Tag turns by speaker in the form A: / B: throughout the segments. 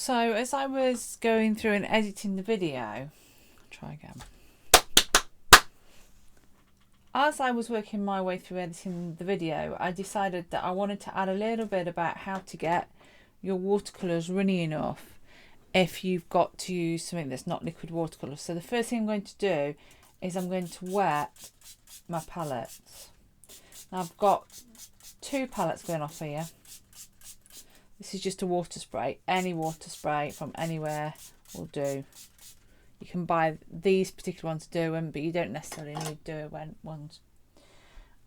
A: So as I was going through and editing the video, try again. As I was working my way through editing the video, I decided that I wanted to add a little bit about how to get your watercolours runny enough if you've got to use something that's not liquid watercolour. So the first thing I'm going to do is I'm going to wet my palettes. Now I've got 2 palettes going off here. This is just a water spray. Any water spray from anywhere will do. You can buy these particular ones to do them, but you don't necessarily need to do ones.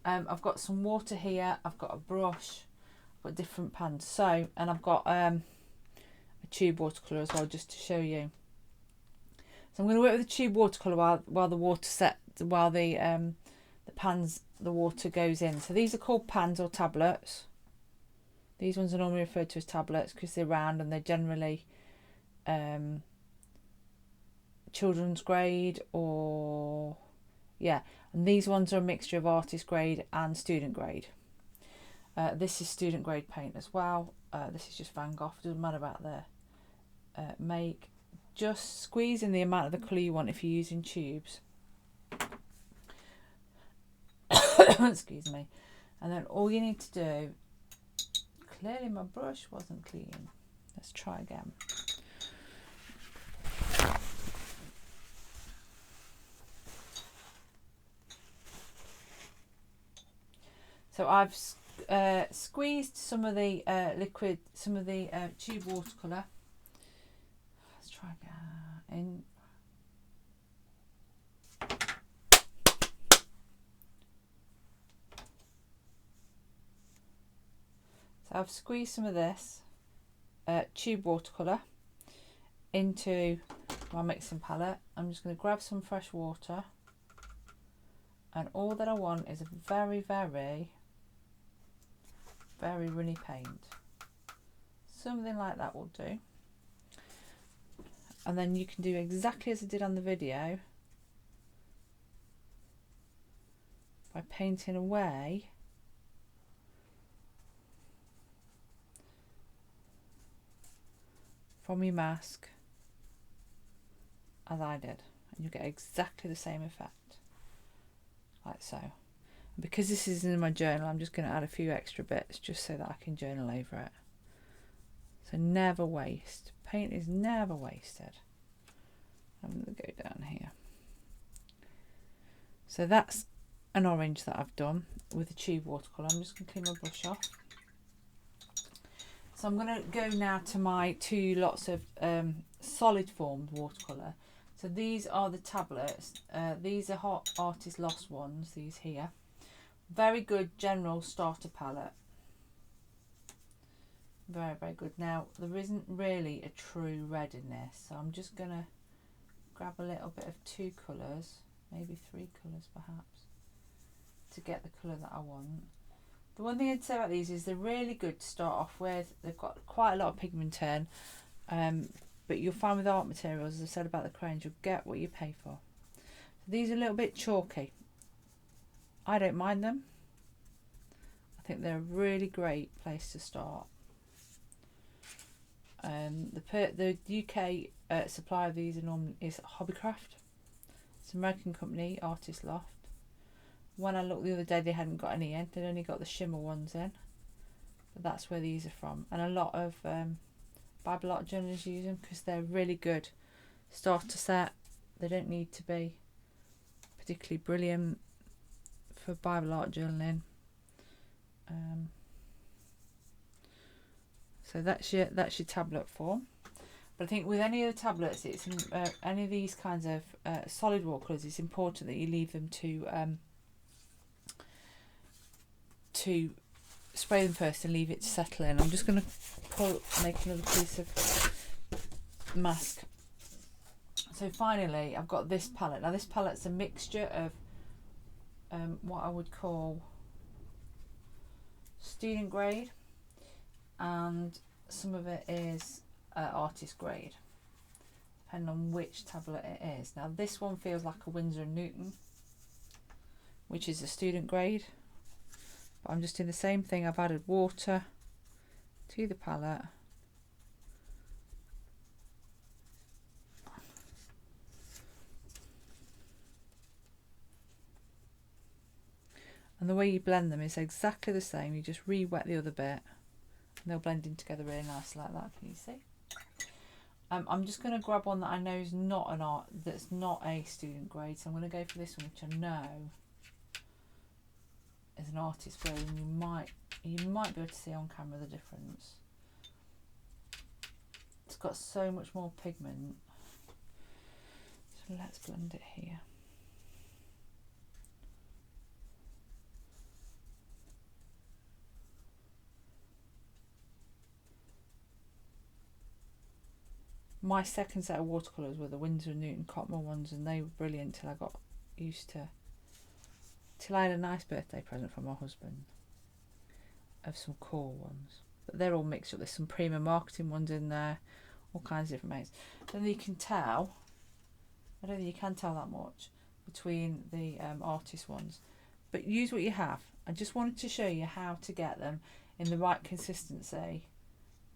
A: I've got some water here. I've got a brush. I've got different pans. So, and I've got a tube watercolour as well, just to show you. So I'm going to work with the tube watercolour while the water while the pans, the water goes in. So these are called pans or tablets. These ones are normally referred to as tablets because they're round and they're generally children's grade, or yeah, and these ones are a mixture of artist grade and student grade. This is student grade paint as well. This is just Van Gogh. Doesn't matter about the make. Just squeeze in the amount of the colour you want if you're using tubes. Excuse me. And then all you need to do, clearly my brush wasn't clean. Let's try again. So I've squeezed some of the liquid, some of the tube watercolour. Let's try again. So I've squeezed some of this tube watercolour into my mixing palette. I'm just going to grab some fresh water, and all that I want is a very, very, very runny paint. Something like that will do. And then you can do exactly as I did on the video by painting away from your mask as I did, and you'll get exactly the same effect, like so. And because this is in my journal, I'm just going to add a few extra bits just so that I can journal over it. So never waste. Paint is never wasted. I'm going to go down here. So that's an orange that I've done with the tube watercolour. I'm just going to clean my brush off. So I'm going to go now to my 2 lots of solid formed watercolour. So these are the tablets. These are Hot Artist Lost ones, these here. Very good general starter palette. Very, very good. Now, there isn't really a true red in this, so I'm just going to grab a little bit of 2 colours, maybe 3 colours perhaps, to get the colour that I want. The one thing I'd say about these is they're really good to start off with. They've got quite a lot of pigment in, but you'll find with art materials, as I said about the crayons, you'll get what you pay for. So these are a little bit chalky. I don't mind them. I think they're a really great place to start. The UK supplier of these is Hobbycraft. It's an American company, Artist Loft. When I looked the other day, they hadn't got any in. They'd only got the shimmer ones in. But that's where these are from. And a lot of Bible art journalists use them because they're really good starter set. They don't need to be particularly brilliant for Bible art journaling. So that's your tablet form. But I think with any of the tablets, it's any of these kinds of solid watercolours, it's important that you leave them to spray them first and leave it to settle in. I'm just going to make another piece of mask. So finally, I've got this palette. Now this palette's a mixture of what I would call student grade, and some of it is artist grade, depending on which tablet it is. Now this one feels like a Winsor & Newton, which is a student grade, but I'm just doing the same thing. I've added water to the palette And the way you blend them is exactly the same. You just re-wet the other bit and they'll blend in together really nice like that. Can you see? I'm just going to grab one that I know is not an art, that's not a student grade. So I'm going to go for this one, which I know is an artist grade, and you might be able to see on camera the difference. It's got so much more pigment. So let's blend it here. My second set of watercolours were the Winsor & Newton Cotmore ones, and they were brilliant till I got used to, till I had a nice birthday present from my husband of some cool ones. But they're all mixed up. There's some Prima marketing ones in there, all kinds of different makes. Then you can tell, I don't think you can tell that much between the artist ones, but use what you have. I just wanted to show you how to get them in the right consistency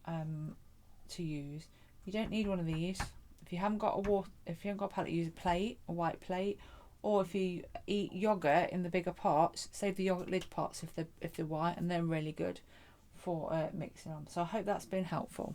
A: to use. You don't need one of these. If you haven't got a palette, use a plate, a white plate, or if you eat yogurt in the bigger pots, save the yogurt lid pots if they're white, and they're really good for mixing them. So I hope that's been helpful.